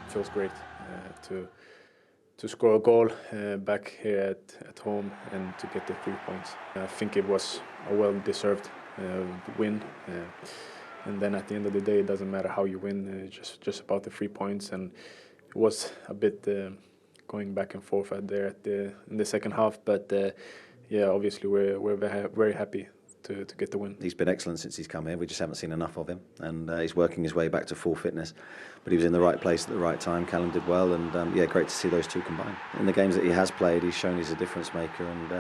feels great to score a goal back here at home and to get the 3 points. I think it was a well-deserved win. And then at the end of the day, it doesn't matter how you win, just about the 3 points. And it was a bit going back and forth in the second half. But yeah, obviously we're very happy to get the win. He's been excellent since he's come here. We just haven't seen enough of him, and he's working his way back to full fitness. But he was in the right place at the right time. Callum did well, and yeah, great to see those two combine. In the games that he has played, he's shown he's a difference maker, and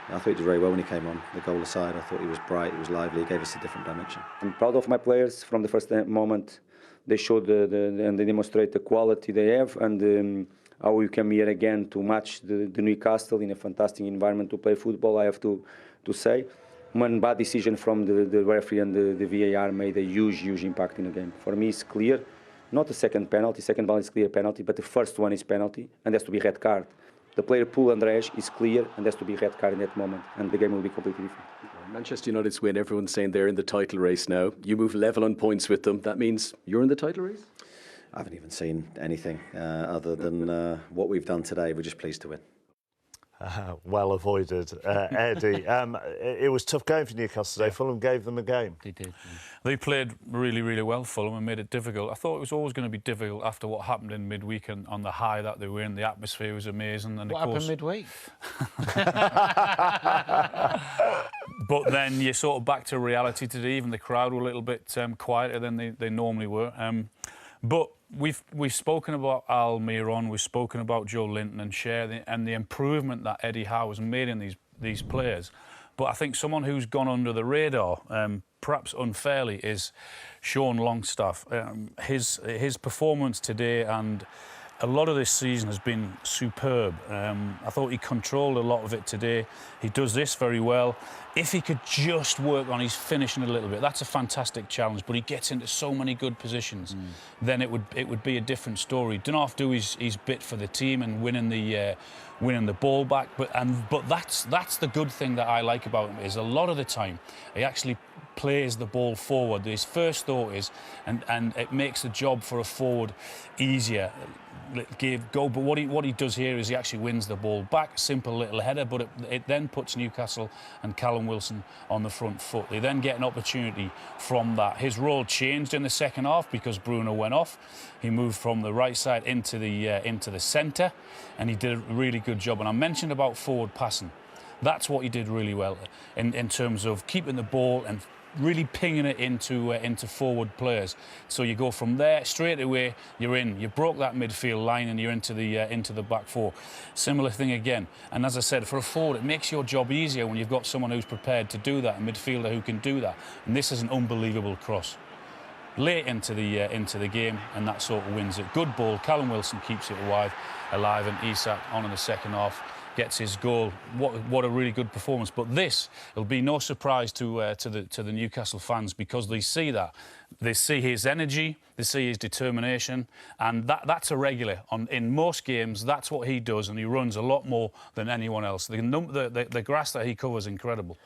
I thought he did very well when he came on. The goal aside, I thought he was bright, he was lively, he gave us a different dimension. I'm proud of my players from the first moment. They showed and they demonstrate the quality they have, and how we came here again to match the Newcastle in a fantastic environment to play football. I have to say. One bad decision from the referee and the VAR made a huge impact in the game. For me, it's clear. Not the second penalty. Second one is clear penalty, but the first one is penalty, and has to be red card. The player pull Andrés is clear, and has to be red card in that moment, and the game will be completely different. Manchester United's win. Everyone's saying they're in the title race now. You move level on points with them. That means you're in the title race? I haven't even seen anything other than what we've done today. We're just pleased to win. Well avoided, Eddie. It was tough game for Newcastle today. Fulham gave them a game. They did. They played really well, Fulham, and made it difficult. I thought it was always going to be difficult after what happened in midweek and on the high that they were in. The atmosphere was amazing. And what happened midweek? But then you're sort of back to reality today. Even the crowd were a little bit quieter than they normally were. But we've spoken about Almiron, we've spoken about Joe Linton and Cher, and the improvement that Eddie Howe has made in these players. But I think someone who's gone under the radar, perhaps unfairly, is Sean Longstaff. His performance today and a lot of this season has been superb. I thought he controlled a lot of it today. He does this very well. If he could just work on his finishing a little bit, that's a fantastic challenge. But he gets into so many good positions, then it would be a different story. Don't do his bit for the team and winning the ball back. But that's the good thing that I like about him, is a lot of the time he actually plays the ball forward. His first thought is, and it makes the job for a forward easier. But what he does here is he actually wins the ball back. Simple little header, but it then puts Newcastle and Callum Wilson on the front foot. They then get an opportunity from that. His role changed in the second half because Bruno went off. He moved from the right side into the centre, and he did a really good job. And I mentioned about forward passing. That's what he did really well in terms of keeping the ball and really pinging it into forward players. So you go from there straight away. You're in. You broke that midfield line and you're into the back four. Similar thing again. And as I said, for a forward, it makes your job easier when you've got someone who's prepared to do that, a midfielder who can do that. And this is an unbelievable cross late into the game, and that sort of wins it. Good ball. Callum Wilson keeps it alive, and Isak on in the second half gets his goal. What a really good performance. But it'll be no surprise to the Newcastle fans, because they see that. They see his energy, they see his determination, and that's a regular. In most games, that's what he does, and he runs a lot more than anyone else. The grass that he covers is incredible.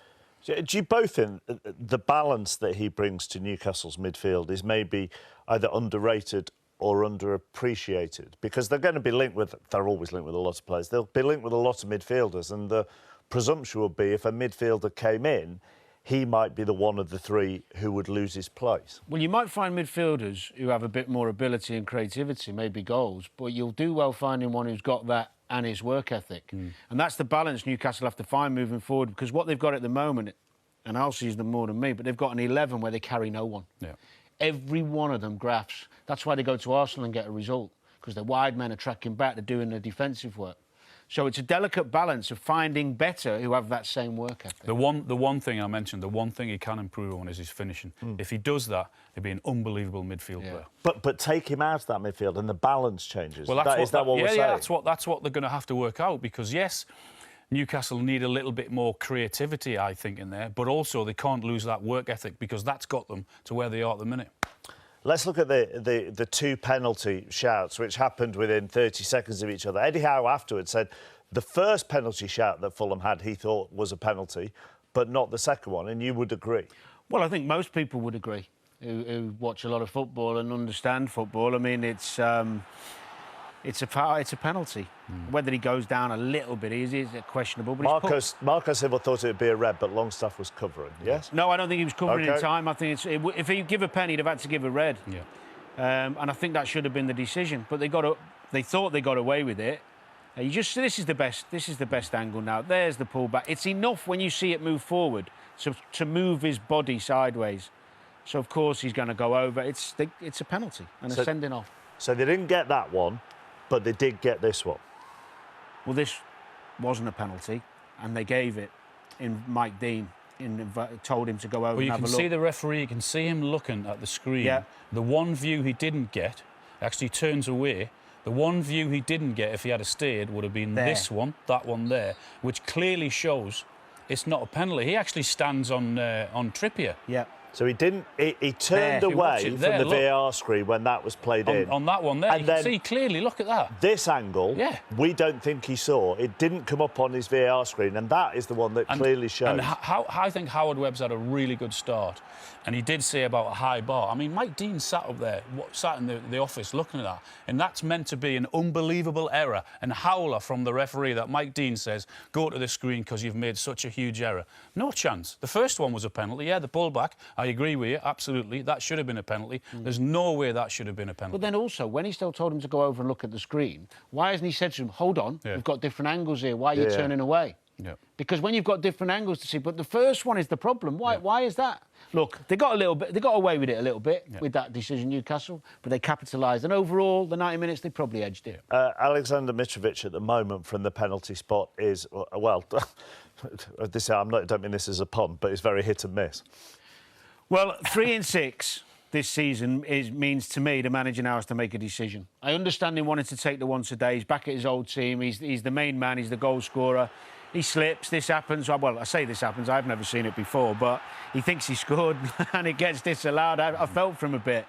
Do you both think the balance that he brings to Newcastle's midfield is maybe either underrated or underappreciated? Because they're always linked with a lot of players. They'll be linked with a lot of midfielders, and the presumption would be if a midfielder came in, he might be the one of the three who would lose his place. Well, you might find midfielders who have a bit more ability and creativity, maybe goals, but you'll do well finding one who's got that and his work ethic. And that's the balance Newcastle have to find moving forward, because what they've got at the moment, and I'll see them more than me, but they've got an 11 where they carry no one. Yeah. Every one of them grafts. That's why they go to Arsenal and get a result, because the wide men are tracking back, they're doing the defensive work. So it's a delicate balance of finding better who have that same work ethic. The one thing I mentioned, the one thing he can improve on is his finishing. If he does that, he'd be an unbelievable midfield player. But take him out of that midfield and the balance changes. Well, that's what we're saying? Yeah, that's what they're going to have to work out, because yes, Newcastle need a little bit more creativity, I think, in there, but also they can't lose that work ethic, because that's got them to where they are at the minute. Let's look at the two penalty shouts, which happened within 30 seconds of each other. Eddie Howe afterwards said the first penalty shout that Fulham had, he thought was a penalty, but not the second one, and you would agree? Well, I think most people would agree who watch a lot of football and understand football. I mean, it's it's a penalty. Whether he goes down a little bit easy is questionable. But Marco Silva thought it would be a red, but Longstaff was covering. Yes. No, I don't think he was covering Okay. in time. I think if he give a pen, he'd have had to give a red. Yeah. And I think that should have been the decision. But they thought they got away with it. This is the best angle now. There's the pullback. It's enough when you see it move forward to move his body sideways. So of course he's going to go over. It's a penalty and a sending off. So they didn't get that one, but they did get this one. Well, this wasn't a penalty, and they gave it in Mike Dean. Told him to go over and have a look. You can see the referee, you can see him looking at the screen. Yeah. The one view he didn't get, actually turns away. The one view he didn't get, if he had stayed, would have been this one, that one there, which clearly shows it's not a penalty. He actually stands on Trippier. Yeah. So he didn't. He turned away from the VAR screen when that was played in. On that one there, and you can see clearly. Look at that. This angle, we don't think he saw. It didn't come up on his VAR screen, and that is the one that clearly shows. And I think Howard Webb's had a really good start. And he did say about a high bar. I mean, Mike Dean sat up there, sat in the office looking at that. And that's meant to be an unbelievable error and howler from the referee that Mike Dean says, go to the screen because you've made such a huge error. No chance. The first one was a penalty. Yeah, the pullback, I agree with you, absolutely. That should have been a penalty. There's no way that should have been a penalty. But then also, when he still told him to go over and look at the screen, why hasn't he said to him, hold on, we've got different angles here, why are you turning away? Yeah. Because when you've got different angles to see, but the first one is the problem. Why is that? Look, they got away with it a little bit with that decision, Newcastle, but they capitalised. And overall, the 90 minutes, they probably edged it. Alexander Mitrovic at the moment from the penalty spot is, well, I don't mean this as a pun, but it's very hit and miss. Well, 3 in 6 this season means to me the manager now has to make a decision. I understand him wanting to take the once a day. He's back at his old team. He's the main man. He's the goal scorer. He slips, this happens. Well, I say this happens, I've never seen it before, but he thinks he scored and it gets disallowed. I felt for him a bit.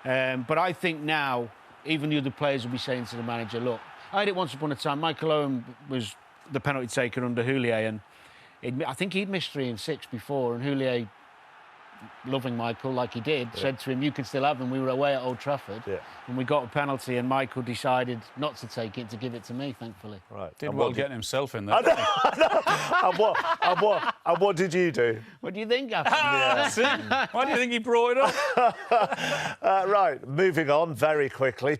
But I think now, even the other players will be saying to the manager, look, I had it once upon a time. Michael Owen was the penalty taker under Houllier, and I think he'd missed 3 in 6 before, and Houllier, loving Michael like he did, said to him, you can still have him. We were away at Old Trafford and we got a penalty and Michael decided not to take it, to give it to me, thankfully. Right. Did well getting himself in there. And what did you do? What do you think happened? Why do you think he brought it up? Right, moving on very quickly.